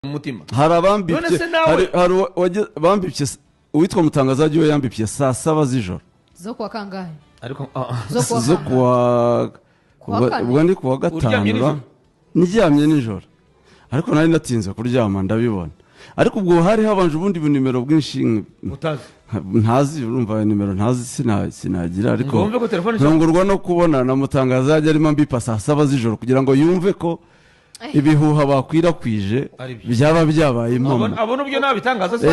umutima hari abambipye hari bambipye uwitwa Mutangazaji we yambipye saa 7 z'ijoro zo kwa kangahe ariko zo kuwa ubwo ndi kuwa gatanu niryamye nijoro ariko nari natinze kuryama ndabibona ariko ubwo hari habanje ubundi bunimero bwinshi ntazi urumva nimero ntazi sinagira ariko ntungurwa no kubona na Mutangazaji arimo mbipa saa 7 z'ijoro kugira ngo yumve ko ibihuha bakwirakwije byaba byabaye impamo abona ubyo nabitangaza se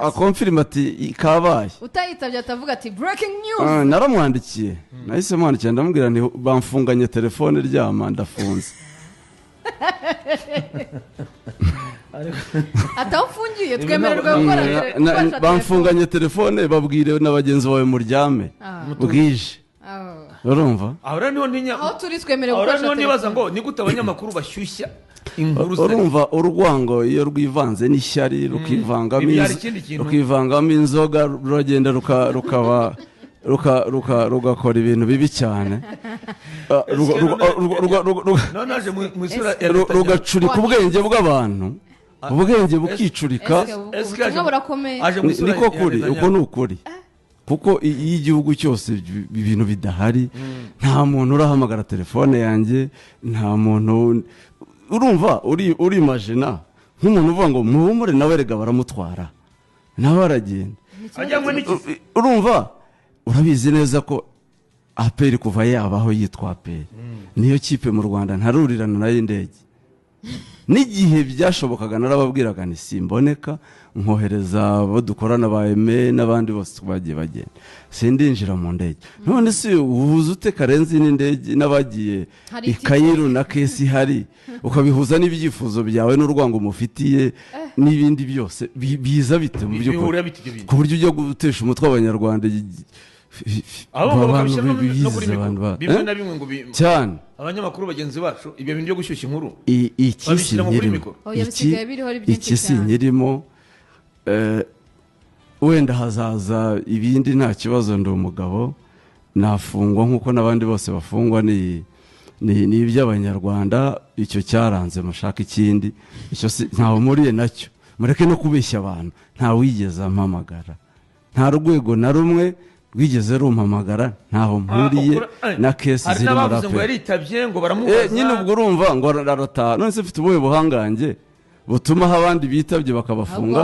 akonfirma ati ikabaye utayitabye atavuga ati breaking news naramwandikiye nahise mwandikira ndamubwira nti bamfunganye telefone ryama ndafunze atawufungiye twemererwa gukora bamfunganye telefone babwire n'abagenzi bawe muryame bwije urumva ahora niho ntinya aho turi twemererwa gukora ahora nibaza ngo ni gute abanyamakuru bashyushya inkuru ze urumva urwango iyo rwivanze n'ishyari rukivangamo inzoga ruragenda rugakora ibintu bibi cyane rugacurika ubwenge bw'abantu ubwenge bukicurika niko kuri uko ni ukuri kuko iyo igihugu cyose ibintu bidahari nta muntu urahamagara telefone yanjye nta muntu urumva uri imagina nk'umuntu uvuga ngo muhumure nawe rega baramutwara nawe aragenda urumva urabizi neza ko APR kuva yabaho yitwa APR niyo kipe mu Rwanda ntarurirana nayo indege n'igihe byashobokaga narababwiraga ni simboneka nkohereza abo dukorana ba eme n'abandi bose bagiye bagenda sindinjira mu ndege none se uhuza ute Karenzi n'indege n'abagiye Ikayiro na Kesi hari ukabihuza n'ibyifuzo byawe n'urwango mufitiye n'ibindi byose biza bite mu byo ku buryo ujya gutesha umutwe w'abanyarwanda cyane abanyamakuru bagenzi bacu ibyo bintu byo gushyushya inkuru iki sinyirimo wenda hazaza ibindi nta kibazo ndi umugabo nafungwa nk'uko n'abandi bose bafungwa ni iby'abanyarwanda icyo cyaranze mushaka ikindi icyo ntawe muriye nacyo mureke no kubeshya abantu ntawigeze ampamagara nta rwego na rumwe rwigeze rumpamagara ntaho mpuriye na kesi ziri muri APR ngo yaritabye ngo baramubaza nyine ubwo urumva ngo arataha none se mfite ubuhe buhangange butuma abandi bitabye bakabafunga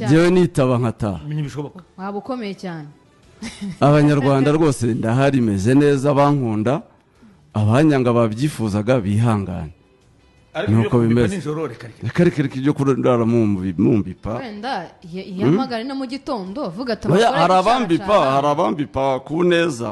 jewe nitaba nkataha waba ukomeye cyane abanyarwanda rwose ndahari meze neza bankunda abanyanga babyifuzaga bihangana nuko bimeze reka ibyo kurara mumbipa wenda yamagara no mu gitondo avuga ati hari abambipa ku neza